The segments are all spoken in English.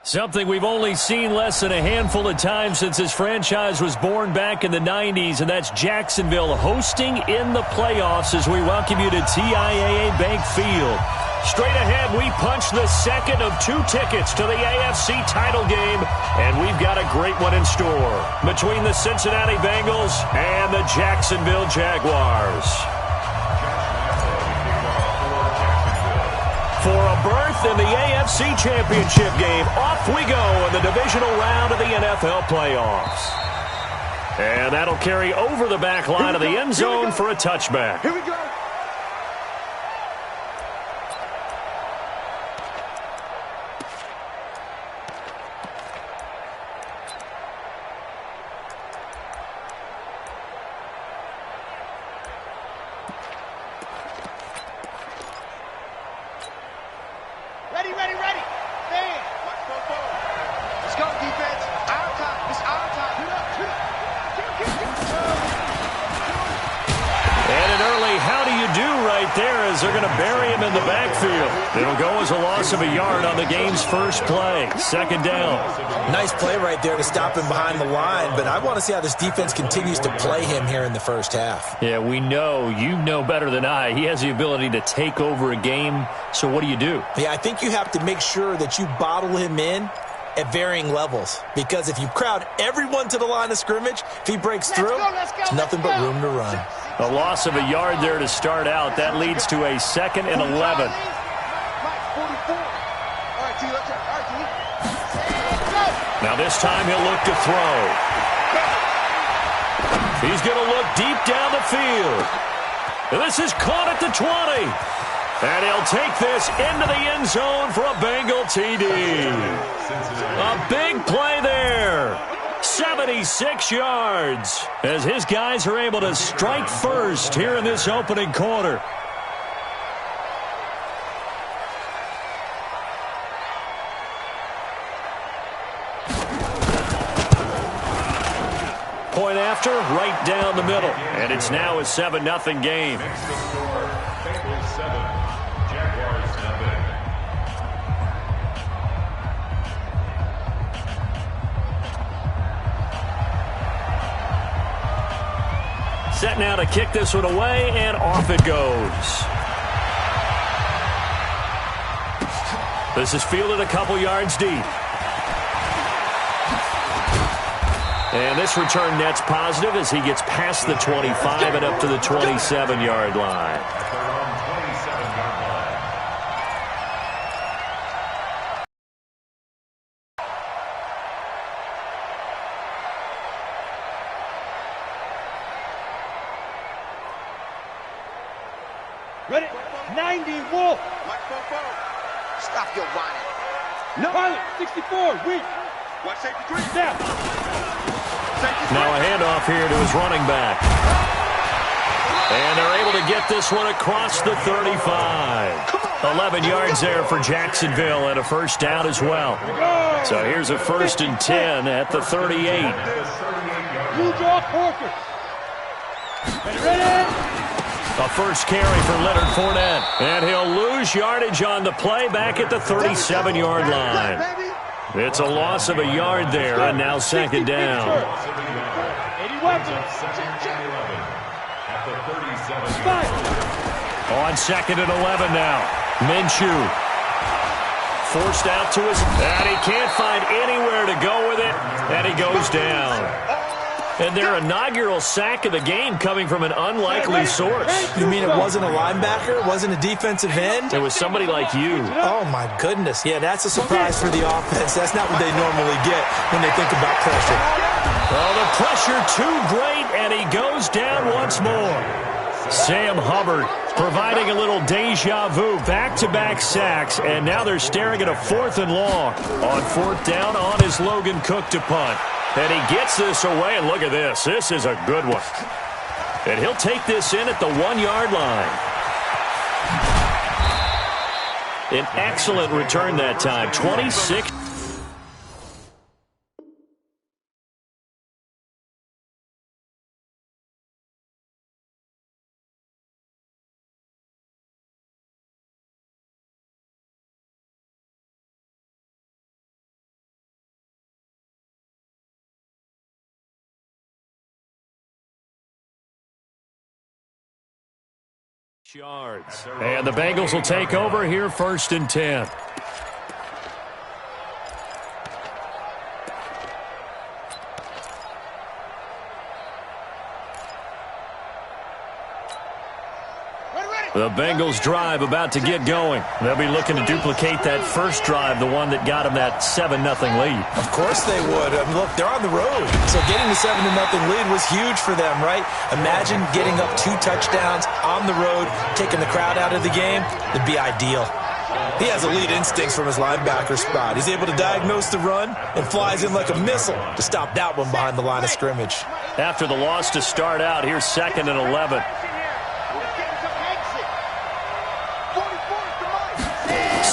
Something we've only seen less than a handful of times since this franchise was born back in the 90s, and that's Jacksonville hosting in the playoffs as we welcome you to TIAA Bank Field. Straight ahead, we punch the second of two tickets to the AFC title game, and we've got a great one in store between the Cincinnati Bengals and the Jacksonville Jaguars. For a berth in the AFC Championship game, off we go in the divisional round of the NFL playoffs. And that'll carry over the back line of the end zone for a touchback. Here we go. Ready, ready, ready. Stand. Let's go, defense. Our time. It's our time. And an early how do you do right there as they're going to bury him in the backfield. It'll go as a loss of a yard on the game's first play. Second down. Nice play right there to stop him behind the line, but I want to see how this defense continues to play him here in the first half. Yeah, we know. You know better than I. He has the ability to take over a game, so what do you do? Yeah, I think you have to make sure that you bottle him in at varying levels, because if you crowd everyone to the line of scrimmage, if he breaks through, there's nothing but room to run. A loss of a yard there to start out. That leads to a 2nd and 11. Now this time he'll look to throw. He's going to look deep down the field. And this is caught at the 20. And he'll take this into the end zone for a Bengal TD. A big play there. 76 yards as his guys are able to strike first here in this opening quarter. Point after, right down the middle. And it's now a 7-0 game. Set now to kick this one away, and off it goes. This is fielded a couple yards deep. And this return net's positive as he gets past the 25 and up to the 27-yard line. Ready? 90, Wolf. Stop your whining. No. Pilot, 64, weak. Watch safety 3. Snap. Now a handoff here to his running back. And they're able to get this one across the 35. 11 yards there for Jacksonville and a first down as well. So here's a 1st and 10 at the 38. Blue draw Corker. Ready? A first carry for Leonard Fournette. And he'll lose yardage on the play back at the 37-yard line. It's a loss of a yard there, and now 2nd down. 81. On 2nd and 11 now. Minshew. Forced out to his... And he can't find anywhere to go with it. And he goes down. And their inaugural sack of the game coming from an unlikely source. You mean it wasn't a linebacker? It wasn't a defensive end? It was somebody like you. Oh, my goodness. Yeah, that's a surprise for the offense. That's not what they normally get when they think about pressure. Well, the pressure too great, and he goes down once more. Sam Hubbard providing a little deja vu, back-to-back sacks, and now they're staring at a 4th and long. On 4th down, on is Logan Cook to punt. And he gets this away, and look at this. This is a good one. And he'll take this in at the 1-yard line. An excellent return that time, 26. Yards. And the Bengals will take over here, 1st and 10. The Bengals drive about to get going. They'll be looking to duplicate that first drive, the one that got them that 7-0 lead. Of course they would. Look, they're on the road. So getting the 7-0 lead was huge for them, right? Imagine getting up 2 touchdowns on the road, taking the crowd out of the game. It'd be ideal. He has elite instincts from his linebacker spot. He's able to diagnose the run and flies in like a missile to stop that one behind the line of scrimmage. After the loss to start out, here's 2nd and 11.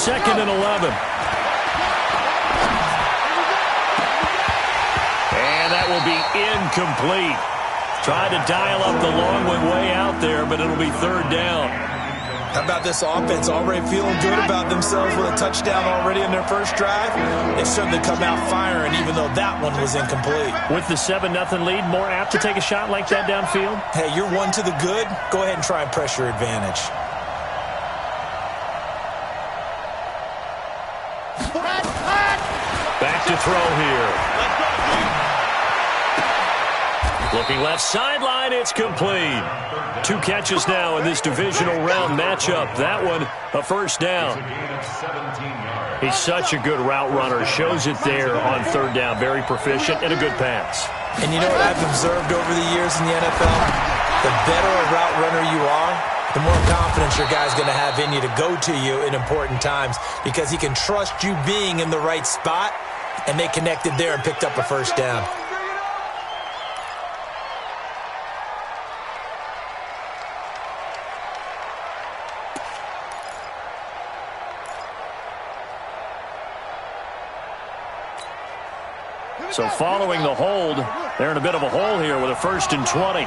2nd and 11. And that will be incomplete. Tried to dial up the long one way out there, but it'll be 3rd down. How about this offense already feeling good about themselves with a touchdown already in their first drive? They've certainly come out firing, even though that one was incomplete. With the 7-0 lead, more apt to take a shot like that downfield? Hey, you're one to the good. Go ahead and try and press your advantage. Back to throw here. Looking left sideline, it's complete. 2 catches now in this divisional round matchup. That one, a 1st down. He's such a good route runner. Shows it there on 3rd down. Very proficient and a good pass. And you know what I've observed over the years in the NFL? The better a route runner you are, the more confidence your guy's going to have in you to go to you in important times because he can trust you being in the right spot, and they connected there and picked up a 1st down. So following the hold, they're in a bit of a hole here with a 1st and 20.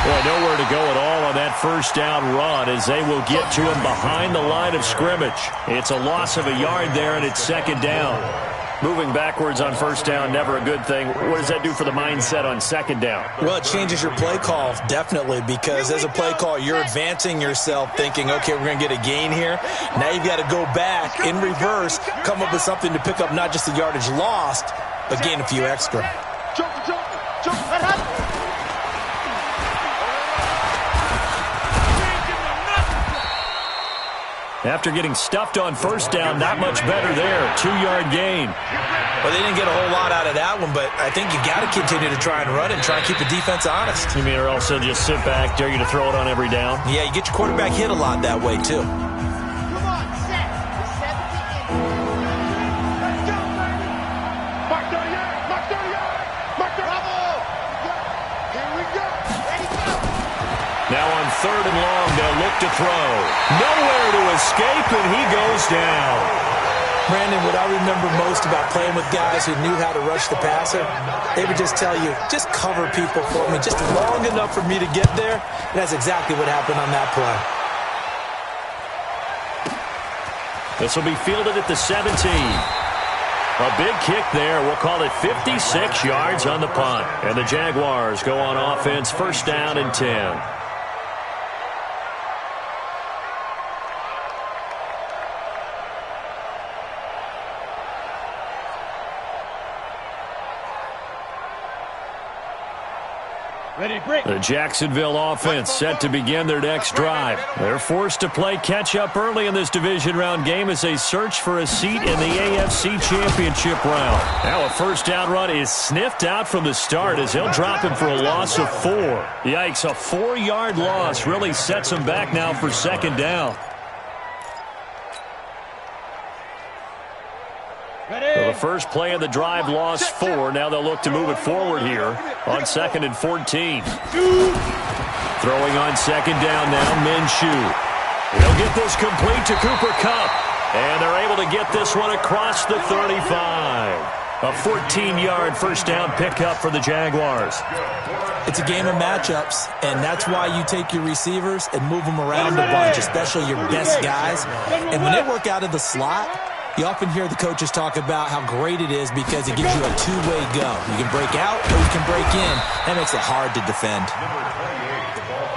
Boy, nowhere to go at all on that 1st down run as they will get to him behind the line of scrimmage. It's a loss of a yard there, and it's 2nd down. Moving backwards on 1st down, never a good thing. What does that do for the mindset on 2nd down? Well, it changes your play call, definitely, because as a play call, you're advancing yourself thinking, okay, we're going to get a gain here. Now you've got to go back in reverse, come up with something to pick up not just the yardage lost, but gain a few extra. After getting stuffed on 1st down, not much better there. 2-yard gain. Well, they didn't get a whole lot out of that one, but I think you got to continue to try and run and try and keep the defense honest. You mean or also just sit back, dare you to throw it on every down? Yeah, you get your quarterback hit a lot that way, too. Now on 3rd and long, they'll look to throw. Nowhere to escape, and he goes down. Brandon, what I remember most about playing with guys who knew how to rush the passer, they would just tell you, just cover people for me, just long enough for me to get there. And that's exactly what happened on that play. This will be fielded at the 17. A big kick there. We'll call it 56 yards on the punt. And the Jaguars go on offense, 1st down and 10. The Jacksonville offense set to begin their next drive. They're forced to play catch-up early in this division round game as they search for a seat in the AFC Championship round. Now a 1st down run is sniffed out from the start as they'll drop him for a loss of 4. Yikes, a 4-yard loss really sets them back now for 2nd down. So the first play of the drive lost 4. Now they'll look to move it forward here on 2nd and 14. Throwing on 2nd down now, Minshew. He'll get this complete to Cooper Kupp. And they're able to get this one across the 35. A 14-yard 1st down pickup for the Jaguars. It's a game of matchups, and that's why you take your receivers and move them around a bunch, especially your best guys. And when they work out of the slot, You often hear the coaches talk about how great it is because it gives you a two-way go. You can break out or you can break in. That makes it hard to defend.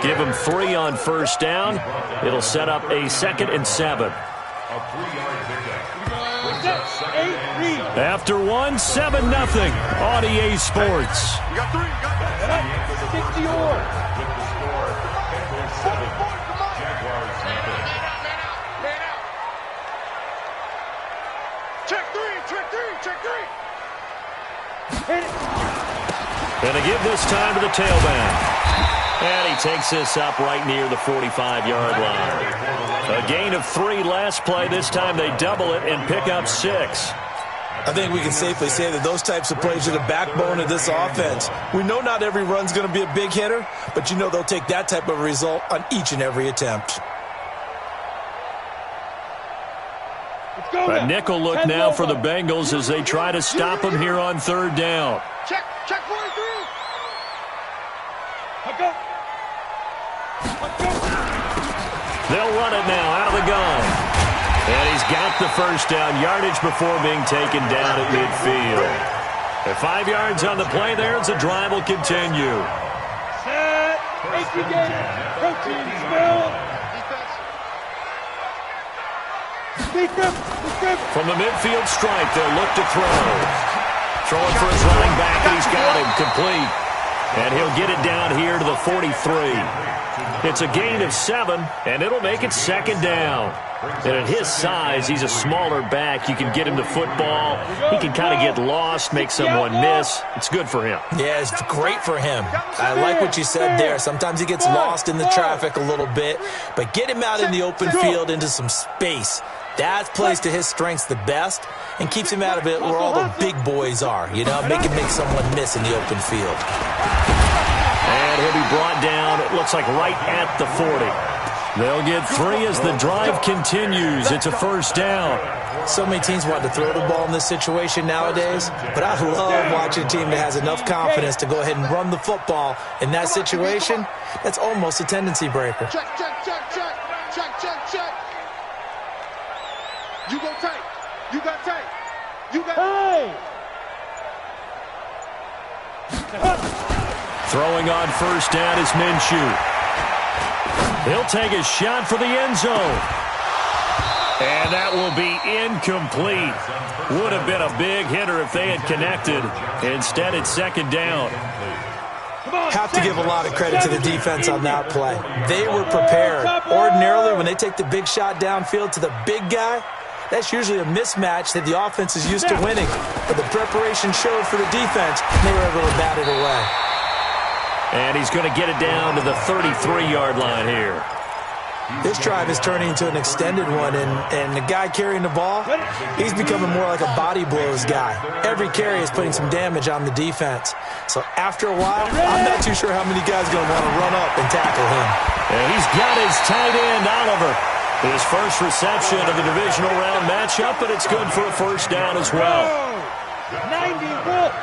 Give him 3 on first down. It'll set up a 2nd and 7. After 1, 7-0 on EA Sports. You got 3. You got 60 or. Check 3. Check 3. Check 3. Hit it. And they give this time to the tailback. And he takes this up right near the 45-yard line. A gain of 3 last play. This time they double it and pick up 6. I think we can safely say that those types of plays are the backbone of this offense. We know not every run's going to be a big hitter, but you know they'll take that type of result on each and every attempt. A nickel look now for the Bengals as they try to stop him here on 3rd down. Check 43. Let's go. They'll run it now out of the gun. And he's got the first down yardage before being taken down at midfield. At 5 yards on the play there as the drive will continue. Set. Safety game. Protein spill. From the midfield stripe, they'll look to throw. Throwing for his running back, and he's got him complete. And he'll get it down here to the 43. It's a gain of 7, and it'll make it 2nd down. And at his size, he's a smaller back. You can get him to football. He can kind of get lost, make someone miss. It's good for him. Yeah, it's great for him. I like what you said there. Sometimes he gets lost in the traffic a little bit, but get him out in the open field into some space. That plays to his strengths the best and keeps him out of it where all the big boys are, you know, make someone miss in the open field. And he'll be brought down, it looks like right at the 40. They'll get 3 as the drive continues. It's a 1st down. So many teams want to throw the ball in this situation nowadays, but I love watching a team that has enough confidence to go ahead and run the football in that situation. That's almost a tendency breaker. Check, check, check, check. Check, check, check. You go tight. You got tight. You got Hey! Throwing on 1st down is Minshew. He'll take a shot for the end zone. And that will be incomplete. Would have been a big hitter if they had connected. Instead, it's 2nd down. Have to give a lot of credit to the defense on that play. They were prepared. Ordinarily, when they take the big shot downfield to the big guy, that's usually a mismatch that the offense is used to winning. But the preparation showed for the defense, and they were able to bat it away. And he's going to get it down to the 33-yard line here. This drive is turning into an extended one, and the guy carrying the ball, he's becoming more like a body blows guy. Every carry is putting some damage on the defense. So after a while, I'm not too sure how many guys are going to want to run up and tackle him. And he's got his tight end, Oliver. His first reception of the divisional round matchup, but it's good for a 1st down as well. 90 volts.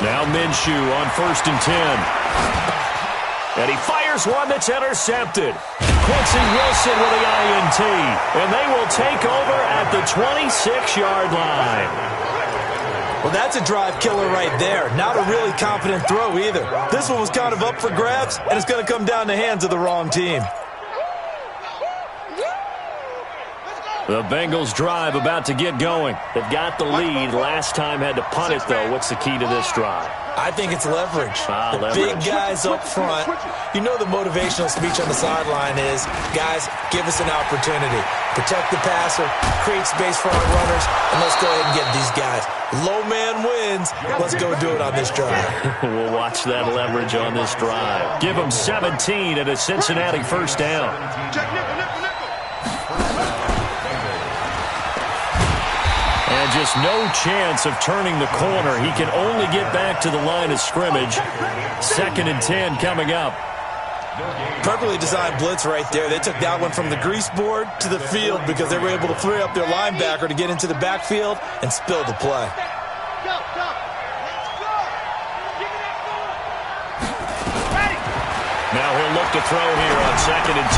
Now Minshew on 1st and 10. And he fires one that's intercepted. Quincy Wilson with the INT. And they will take over at the 26-yard line. Well, that's a drive killer right there. Not a really confident throw either. This one was kind of up for grabs, and it's going to come down the hands of the wrong team. The Bengals drive about to get going. They've got the lead. Last time had to punt it, though. What's the key to this drive? I think it's leverage. The leverage. Big guys up front. You know the motivational speech on the sideline is, guys, give us an opportunity. Protect the passer, create space for our runners, and let's go ahead and get these guys. Low man wins. Let's go do it on this drive. We'll watch that leverage on this drive. Give them 17 at a Cincinnati 1st down. check, nickel, nickel, nickel. And just no chance of turning the corner. He can only get back to the line of scrimmage. 2nd and 10 coming up. Perfectly designed blitz right there. They took that one from the grease board to the field because they were able to free up their linebacker to get into the backfield and spill the play. Go, go. Let's go. Give me that ball. Ready. Now he'll look to throw here on 2nd and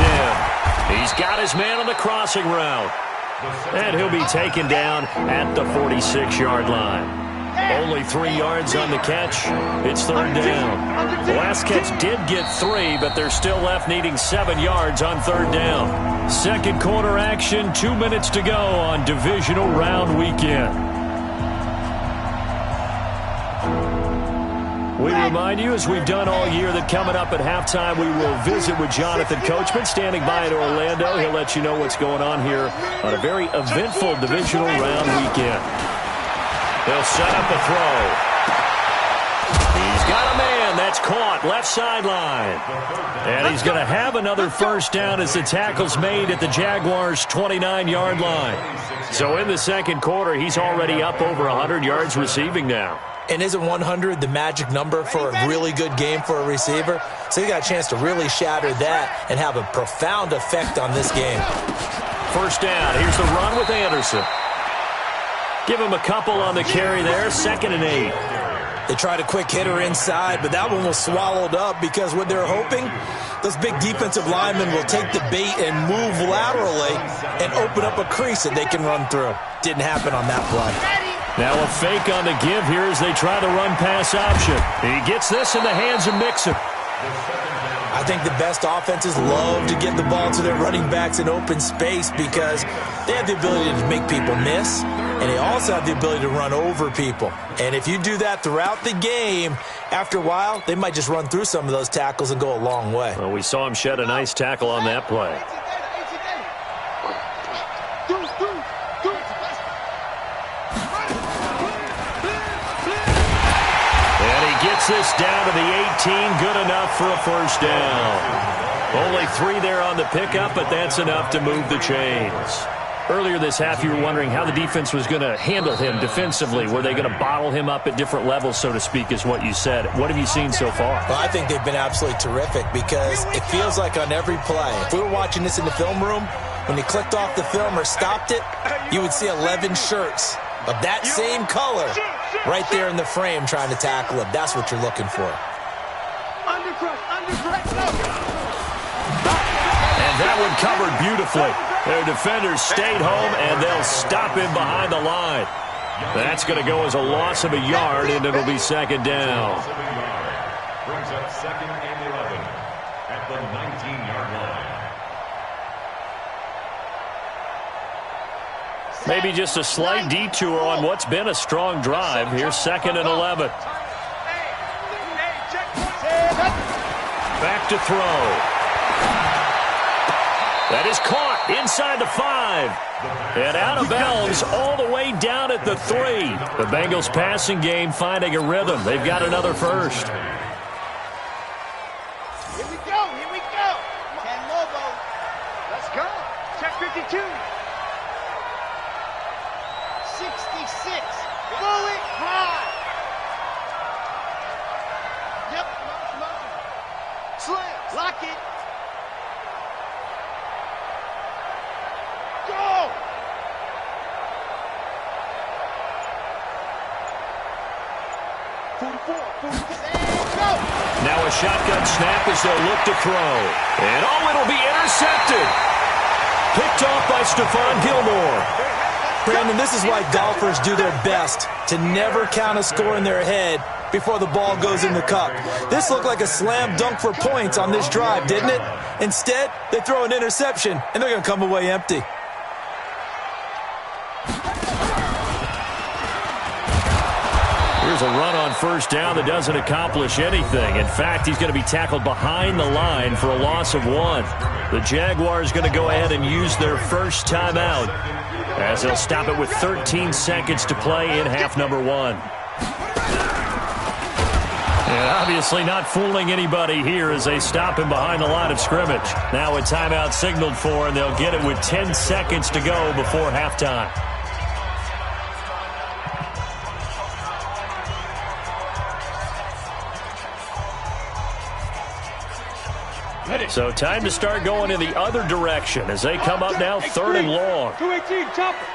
10. He's got his man on the crossing route. And he'll be taken down at the 46-yard line. Only 3 yards on the catch. It's 3rd down. The last catch did get 3, but they're still left needing 7 yards on 3rd down. Second quarter action, 2 minutes to go on divisional round weekend. We remind you, as we've done all year, that coming up at halftime, we will visit with Jonathan Coachman, standing by in Orlando. He'll let you know what's going on here on a very eventful divisional round weekend. They'll set up a throw. He's got a man. That's caught left sideline. And he's going to have another first down as the tackle's made at the Jaguars' 29-yard line. So in the second quarter, he's already up over 100 yards receiving now. And isn't 100 the magic number for a really good game for a receiver? So you got a chance to really shatter that and have a profound effect on this game. First down. Here's the run with Anderson. Give him a couple on the carry there. 2nd and 8. They tried a quick hitter inside, but that one was swallowed up because what they're hoping, those big defensive linemen will take the bait and move laterally and open up a crease that they can run through. Didn't happen on that play. Now a fake on the give here as they try the run-pass option. He gets this in the hands of Mixon. I think the best offenses love to get the ball to their running backs in open space because they have the ability to make people miss, and they also have the ability to run over people. And if you do that throughout the game, after a while, they might just run through some of those tackles and go a long way. Well, we saw him shed a nice tackle on that play. Gets this down to the 18, good enough for a first down. Only 3 there on the pickup, but that's enough to move the chains. Earlier this half, you were wondering how the defense was going to handle him defensively. Were they going to bottle him up at different levels, so to speak, is what you said. What have you seen so far? Well, I think they've been absolutely terrific because it feels like on every play, if we were watching this in the film room, when you clicked off the film or stopped it, you would see 11 shirts of that same color right there in the frame trying to tackle him. That's what you're looking for. And that one covered beautifully. Their defenders stayed home, and they'll stop him behind the line. That's going to go as a loss of a yard, and it'll be 2nd down. Brings up 2nd and 11 at the 19-yard line. Maybe just a slight detour on what's been a strong drive. Here's 2nd and 11. Back to throw. That is caught inside the 5. And out of bounds all the way down at the 3. The Bengals passing game finding a rhythm. They've got another first. Here we go, here we go. 10 Lobo. Let's go. Check 52. 66. Bullet high. Yep. Slam. Lock it. Go. Now a shotgun snap as they'll look to throw. And it'll be intercepted. Picked off by Stephon Gilmore. Brandon, this is why golfers do their best to never count a score in their head before the ball goes in the cup. This looked like a slam dunk for points on this drive, didn't it? Instead, they throw an interception, and they're going to come away empty. Here's a run on first down that doesn't accomplish anything. In fact, he's going to be tackled behind the line for a loss of 1. The Jaguars going to go ahead and use their first timeout as they'll stop it with 13 seconds to play in half number 1. And obviously not fooling anybody here as they stop him behind the line of scrimmage. Now a timeout signaled for, and they'll get it with 10 seconds to go before halftime. So time to start going in the other direction as they come up now 3rd and long. 218, chopper.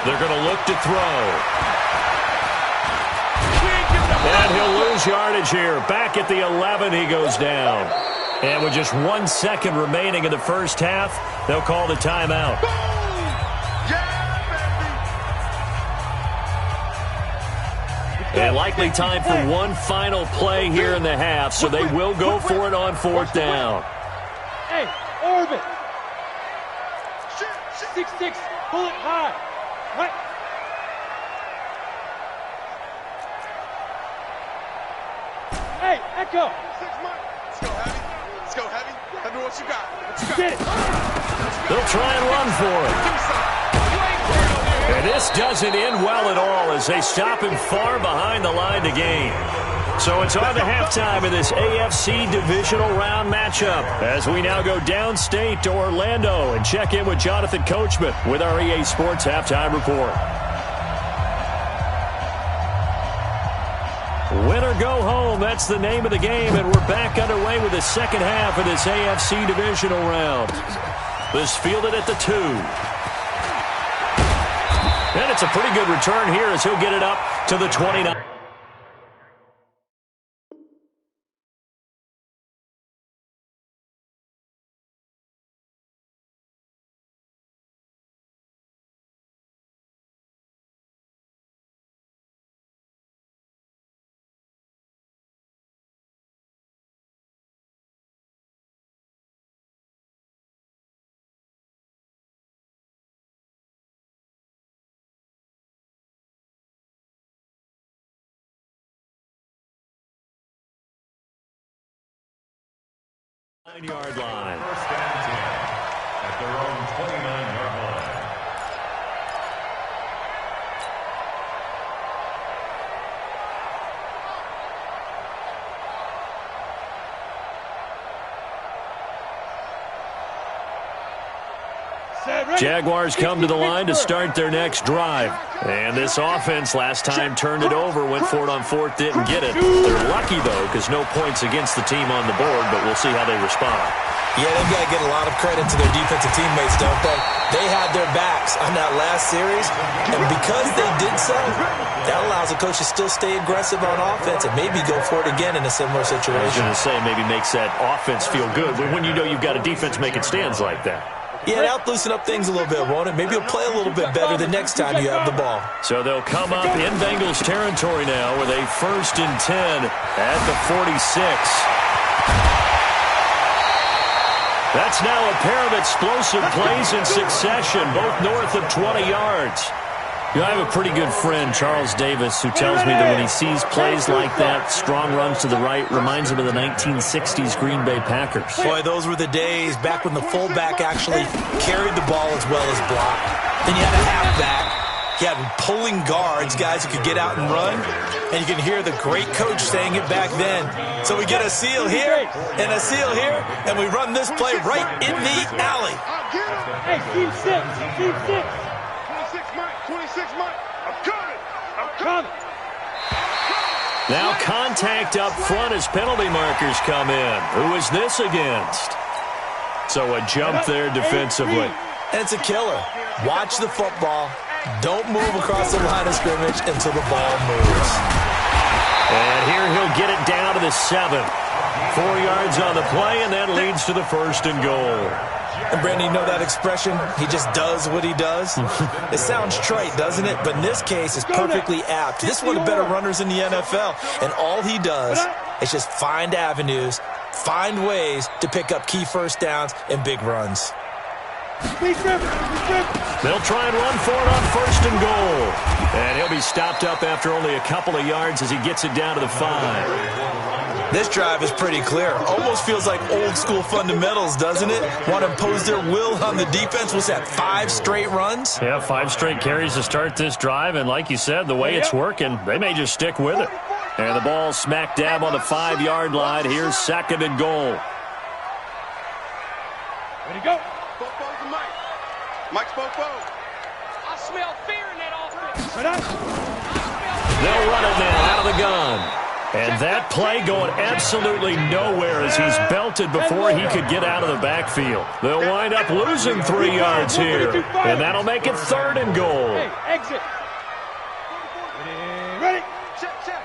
They're going to look to throw. And he'll lose lose yardage here. Back at the 11, he goes down. And with just 1 second remaining in the first half, they'll call the timeout. And likely time for one final play here in the half, so they will go for it on 4th down. Hey, orbit. 6-6, pull it high. Right. Hey, echo. 6 months. Let's go heavy. Let's go heavy. Tell me what you got. What you got? Get it. They'll try and run for it. And this doesn't end well at all as they stop him far behind the line to gain. So it's on to halftime in this AFC divisional round matchup as we now go downstate to Orlando and check in with Jonathan Coachman with our EA Sports Halftime Report. Win or go home, that's the name of the game, and we're back underway with the second half of this AFC divisional round. This fielded at the 2. And it's a pretty good return here as he'll get it up to the 29. Yard line. First and 10 at their own 29-yard line. Jaguars come to the line to start their next drive. And this offense last time turned it over, went for it on 4th, didn't get it. They're lucky, though, because no points against the team on the board, but we'll see how they respond. Yeah, they've got to get a lot of credit to their defensive teammates, don't they? They had their backs on that last series, and because they did so, that allows the coach to still stay aggressive on offense and maybe go for it again in a similar situation. I was going to say, maybe makes that offense feel good, but when you know you've got a defense making stands like that. Yeah, that'll loosen up things a little bit, won't it? Maybe you'll play a little bit better the next time you have the ball. So they'll come up in Bengals territory now with a 1st and 10 at the 46. That's now a pair of explosive plays in succession, both north of 20 yards. You know, I have a pretty good friend, Charles Davis, who tells me that when he sees plays like that, strong runs to the right, reminds him of the 1960s Green Bay Packers. Boy, those were the days back when the fullback actually carried the ball as well as blocked. Then you had a halfback. You had pulling guards, guys who could get out and run. And you can hear the great coach saying it back then. So we get a seal here and a seal here, and we run this play right in the alley. Hey, team 6, team 6. 26 Mike. I'm coming. I'm coming. Now contact up front as penalty markers come in. Who is this against? So a jump there defensively. And it's a killer. Watch the football. Don't move across the line of scrimmage until the ball moves. And here he'll get it down to the 7. 4 yards on the play, and that leads to the 1st and goal. And Brandon, you know that expression? He just does what he does. It sounds trite, doesn't it? But in this case, it's perfectly apt. This is one of the better runners in the NFL. And all he does is just find avenues, find ways to pick up key first downs and big runs. They'll try and run for it on 1st and goal. And he'll be stopped up after only a couple of yards as he gets it down to the 5. This drive is pretty clear. Almost feels like old school fundamentals, doesn't it? Want to impose their will on the defense. Was that 5 straight runs? Yeah, 5 straight carries to start this drive. And like you said, the way it's working, they may just stick with it. And the ball smack dab on the 5-yard line. Here's 2nd and goal. Ready to go. Bofo's and Mike. Mike's Bofo. I smell fear in that offense. They'll run it now out of the gun. And that play going absolutely nowhere as he's belted before he could get out of the backfield. They'll wind up losing 3 yards here. And that'll make it 3rd and goal. Hey, exit. Ready. Check, check.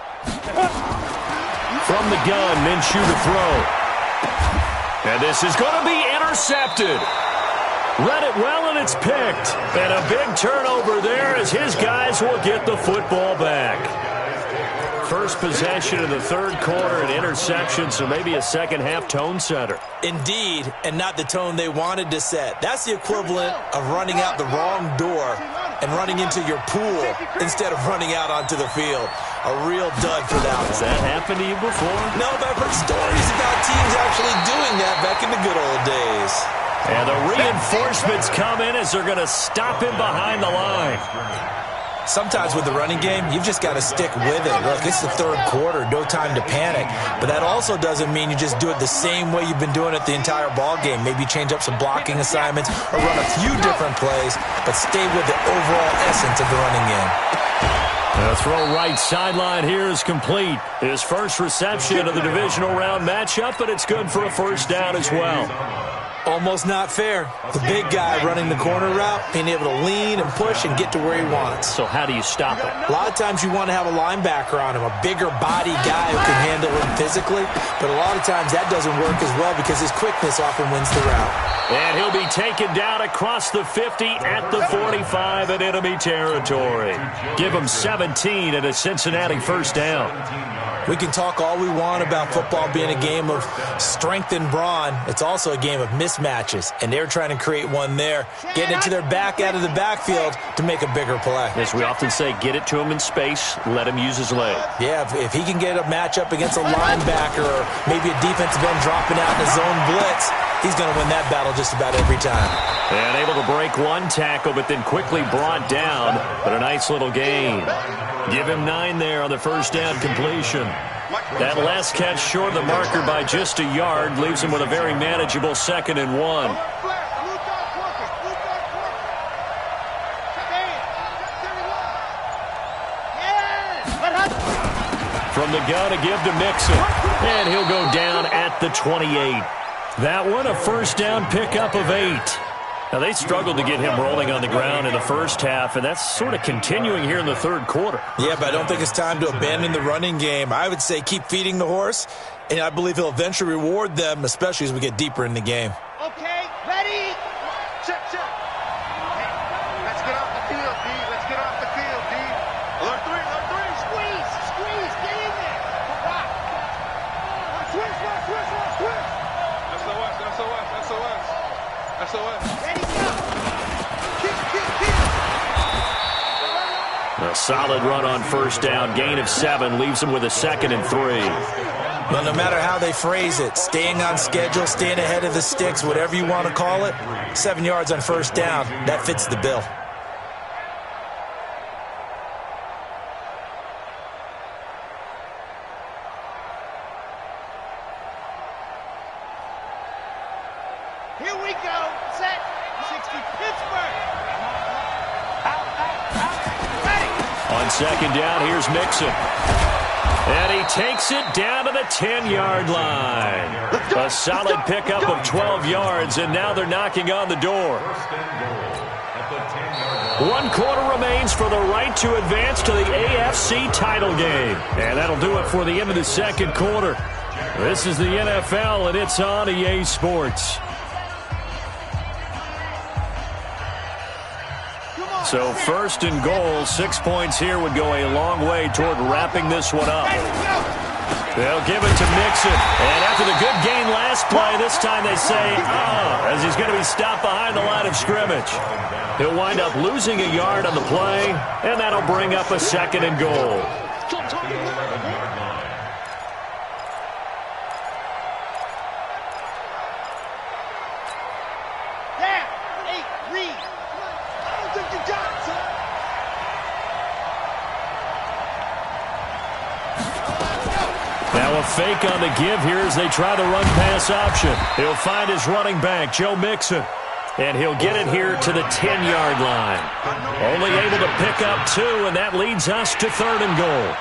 from the gun. Minshew to throw. And this is going to be intercepted. Read it well, and it's picked. And a big turnover there as his guys will get the football back. First possession of the third quarter, an interception, so maybe a second-half tone setter. Indeed, and not the tone they wanted to set. That's the equivalent of running out the wrong door and running into your pool instead of running out onto the field. A real dud for that one. Has that happened to you before? No, but I've heard stories about teams actually doing that back in the good old days. And the reinforcements come in as they're going to stop him behind the line. Sometimes with the running game, you've just got to stick with it. Look, it's the third quarter, no time to panic. But that also doesn't mean you just do it the same way you've been doing it the entire ball game. Maybe change up some blocking assignments or run a few different plays, but stay with the overall essence of the running game. The throw right sideline here is complete. His first reception of the divisional round matchup, but it's good for a first down as well. Almost not fair. The big guy running the corner route, being able to lean and push and get to where he wants. So how do you stop it? A lot of times you want to have a linebacker on him, a bigger body guy who can handle him physically, but a lot of times that doesn't work as well because his quickness often wins the route. And he'll be taken down across the 50 at the 45 in enemy territory. Give him 17 and a Cincinnati first down. We can talk all we want about football being a game of strength and brawn. It's also a game of mismatches, and they're trying to create one there, getting it to their back out of the backfield to make a bigger play. As we often say, get it to him in space, let him use his leg. Yeah, if he can get a matchup against a linebacker or maybe a defensive end dropping out in a zone blitz, he's going to win that battle just about every time. And able to break one tackle, but then quickly brought down. But a nice little gain. Give him 9 there on the first down completion. That last catch short of the marker by just a yard leaves him with a very manageable 2nd and 1. From the gun, a give to Mixon. And he'll go down at the 28. That one, a first down pickup of 8. Now, they struggled to get him rolling on the ground in the first half, and that's sort of continuing here in the third quarter. Yeah, but I don't think it's time to abandon the running game. I would say keep feeding the horse, and I believe he'll eventually reward them, especially as we get deeper in the game. Okay, ready? Check, check. Hey, let's get off the field, D. Let's get off the field, D. Alert 3, alert 3. Squeeze, squeeze, get in there. Rock. Switch, switch, switch, switch. SOS, SOS, SOS. SOS. Ready, go. Kick, kick, kick. A solid run on first down. Gain of 7 leaves him with a 2nd and 3. Well, no matter how they phrase it, staying on schedule, staying ahead of the sticks, whatever you want to call it, 7 yards on first down, that fits the bill. Here we go. Set. 60 Pittsburgh. Out, out, out. Ready. On second down, here's Mixon. And he takes it down to the 10-yard line. A solid pickup of 12 yards, and now they're knocking on the door. 1 quarter remains for the right to advance to the AFC title game. And that'll do it for the end of the second quarter. This is the NFL, and it's on EA Sports. So first and goal, 6 points here would go a long way toward wrapping this one up. They'll give it to Mixon. And after the good gain last play, this time they say, as he's going to be stopped behind the line of scrimmage. He'll wind up losing a yard on the play, and that'll bring up a 2nd and goal. Now a fake on the give here as they try the run-pass option. He'll find his running back, Joe Mixon. And he'll get it here to the 10-yard line. Only able to pick up 2, and that leads us to 3rd and goal.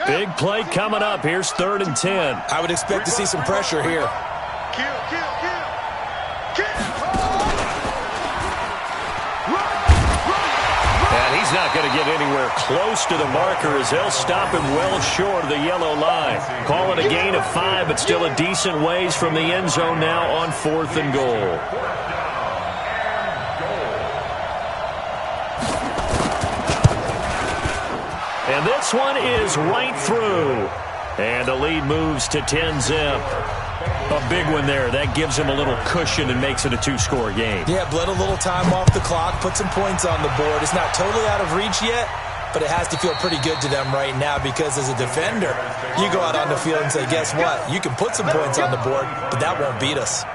Big play coming up. Here's 3rd and 10. I would expect to see some pressure here. Kill, kill, kill. Kill. And he's not going to get anywhere close to the marker as they'll stop him well short of the yellow line. Call it a gain of 5, but still a decent ways from the end zone now on 4th and goal. And this one is right through. And the lead moves to 10-zip. A big one there. That gives him a little cushion and makes it a 2-score game. Yeah, bled a little time off the clock, put some points on the board. It's not totally out of reach yet, but it has to feel pretty good to them right now because as a defender, you go out on the field and say, guess what? You can put some points on the board, but that won't beat us.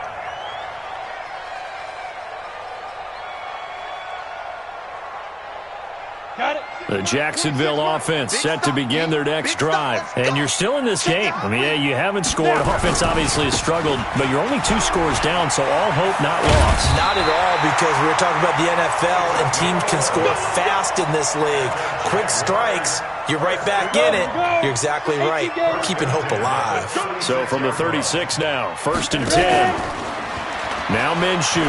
The Jacksonville offense set to begin their next drive. And you're still in this game. I mean, yeah, you haven't scored. Offense obviously has struggled, but you're only 2 scores down, so all hope not lost. Not at all, because we were talking about the NFL, and teams can score fast in this league. Quick strikes, you're right back in it. You're exactly right. Keeping hope alive. So from the 36 now, 1st and 10. Now Minshew.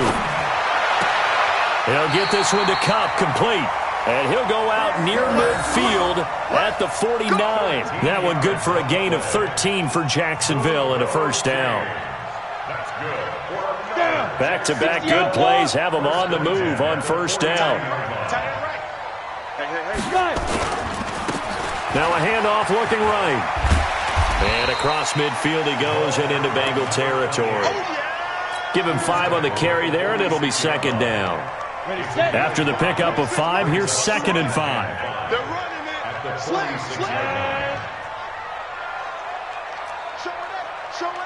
He'll get this one to Cup, complete. And he'll go out near midfield at the 49. That one good for a gain of 13 for Jacksonville and a 1st down. Back-to-back good plays have them on the move on 1st down. Now a handoff looking right. And across midfield he goes and into Bengal territory. Give him 5 on the carry there, and it'll be 2nd down. After the pickup of 5, here's 2nd and 5. They're running it. Slant. Show it up.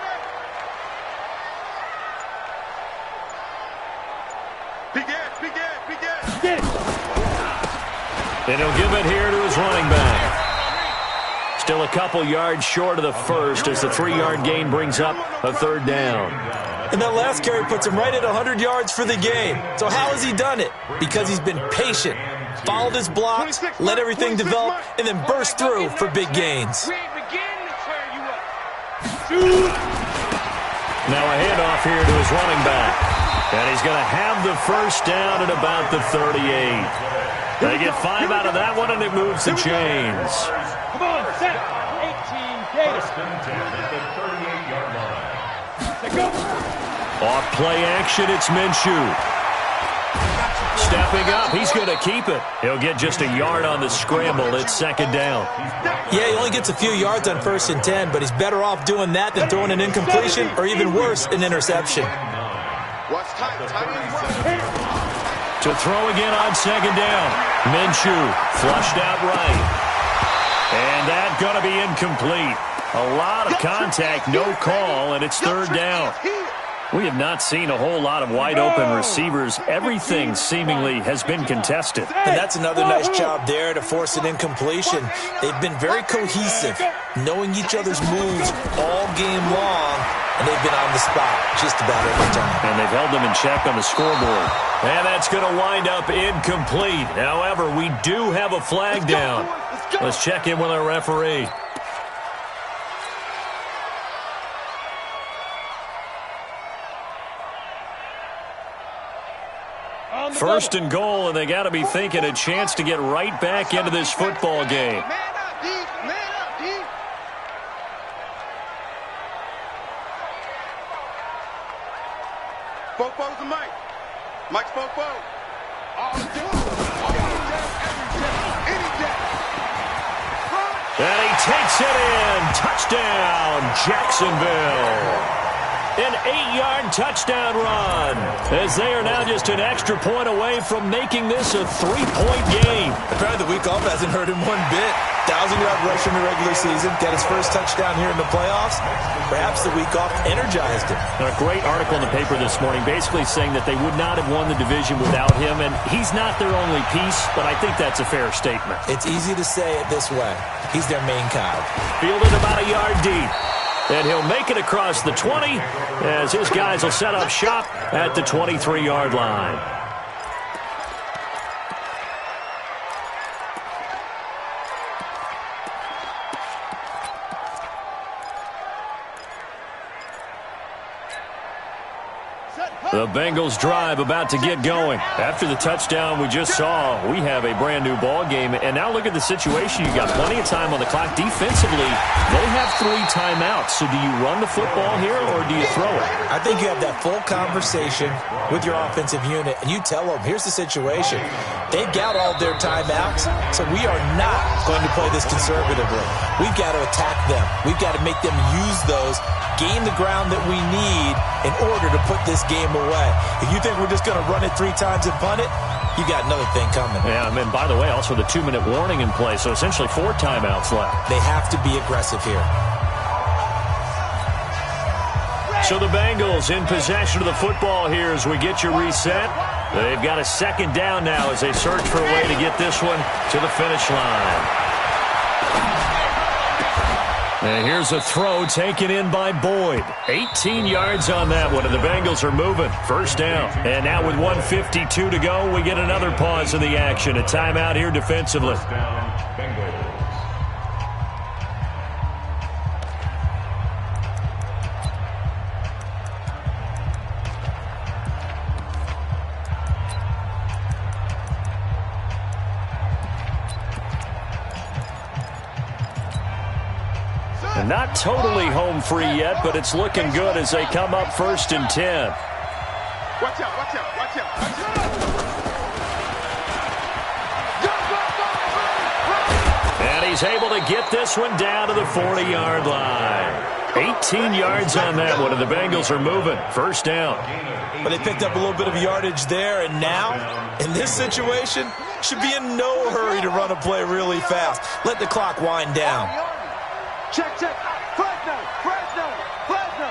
Begin. And he'll give it here to his running back. Still a couple yards short of the 1st as the 3-yard gain brings up a 3rd down. And that last carry puts him right at 100 yards for the game. So how has he done it? Because he's been patient, followed his blocks, let everything develop, and then burst through for big gains. Now a handoff here to his running back. And he's going to have the 1st down at about the 38. They get 5 out of that one, and it moves the chains. Come on, set. 18 Gators. At the 38-yard line. Let's go. Off play action, it's Minshew. Stepping up, he's going to keep it. He'll get just a yard on the scramble. It's 2nd down. Yeah, he only gets a few yards on 1st and 10, but he's better off doing that than throwing an incompletion or even worse, an interception. Watch tight. To throw again on 2nd down. Minshew flushed out right. And that's going to be incomplete. A lot of contact, no call, and it's 3rd down. We have not seen a whole lot of wide-open receivers. Everything seemingly has been contested. And that's another nice job there to force an incompletion. They've been very cohesive, knowing each other's moves all game long, and they've been on the spot just about every time. And they've held them in check on the scoreboard. And that's going to wind up incomplete. However, we do have a flag down. Let's check in with our referee. 1st and goal, and they got to be thinking a chance to get right back into this football game. Man up, D. Fofo's the mic. Mike's Fofo. And he takes it in. Touchdown, Jacksonville. An 8-yard touchdown run, as they are now just an extra point away from making this a 3-point game. Apparently the week off hasn't hurt him one bit. 1,000-yard rush in the regular season, got his first touchdown here in the playoffs. Perhaps the week off energized him. And a great article in the paper this morning basically saying that they would not have won the division without him, and he's not their only piece, but I think that's a fair statement. It's easy to say it this way. He's their main cog. Fielded about a yard deep. And he'll make it across the 20 as his guys will set up shop at the 23-yard line. The The Bengals drive about to get going. After the touchdown we just saw, we have a brand new ball game. And now look at the situation. You got plenty of time on the clock. Defensively, they have 3 timeouts. So do you run the football here or do you throw it? I think you have that full conversation with your offensive unit, and you tell them, here's the situation. They've got all their timeouts, so we are not going to play this conservatively. We've got to attack them. We've got to make them use those, gain the ground that we need in order to put this game away. If you think we're just going to run it 3 times and punt it, you got another thing coming. Yeah, and by the way, also the 2-minute warning in play, so essentially 4 timeouts left. They have to be aggressive here. So the Bengals in possession of the football here as we get you reset. They've got a 2nd down now as they search for a way to get this one to the finish line. And here's a throw taken in by Boyd. 18 yards on that one, and the Bengals are moving. 1st down. And now with 1:52 to go, we get another pause in the action. A timeout here defensively. And not totally home free yet, but it's looking good as they come up 1st and 10. Watch out, watch out, watch out, watch out. And he's able to get this one down to the 40-yard line. 18 yards on that one, and the Bengals are moving. 1st down. But they picked up a little bit of yardage there, and now, in this situation, should be in no hurry to run a play really fast. Let the clock wind down. Check, check. Fresno, Fresno, Fresno.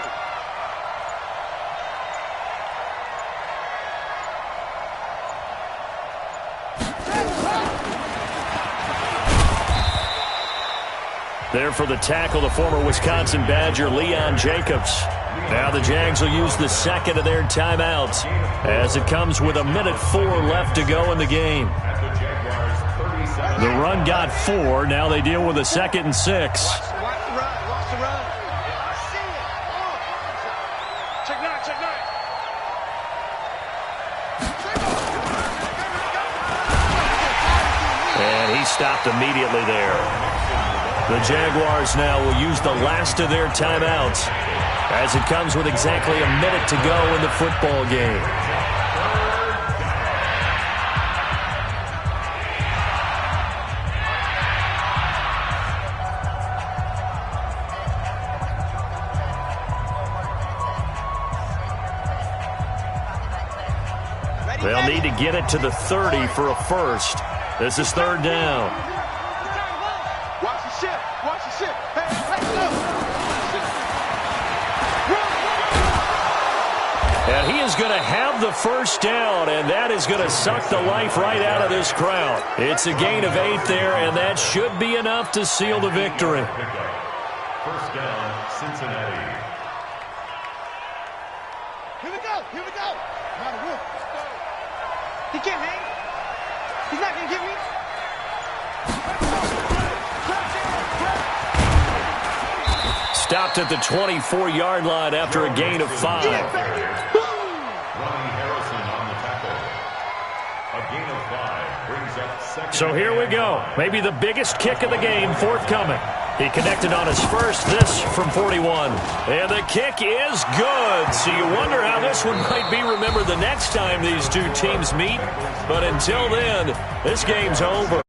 There for the tackle, the former Wisconsin Badger, Leon Jacobs. Now the Jags will use the 2nd of their timeouts as it comes with 1:04 left to go in the game. The run got 4. Now they deal with a 2nd and 6. Watch the run, watch the run. I see it. Check 9, check 9. And he stopped immediately there. The Jaguars now will use the last of their timeouts as it comes with exactly a minute to go in the football game. They'll need to get it to the 30 for a first. This is 3rd down. Watch the ship, watch the ship. Hey, hey, no. And he is going to have the 1st down, and that is going to suck the life right out of this crowd. It's a gain of 8 there, and that should be enough to seal the victory. 1st down, Cincinnati. Here we go, here we go. Not a whip. He can't hang. He's not going to get me. Stopped at the 24-yard line after a gain of 5. Ronnie Harrison on the tackle. A gain of 5 brings up 2nd. So here we go. Maybe the biggest kick of the game forthcoming. He connected on his first, this from 41. And the kick is good. So you wonder how this one might be remembered the next time these 2 teams meet. But until then, this game's over.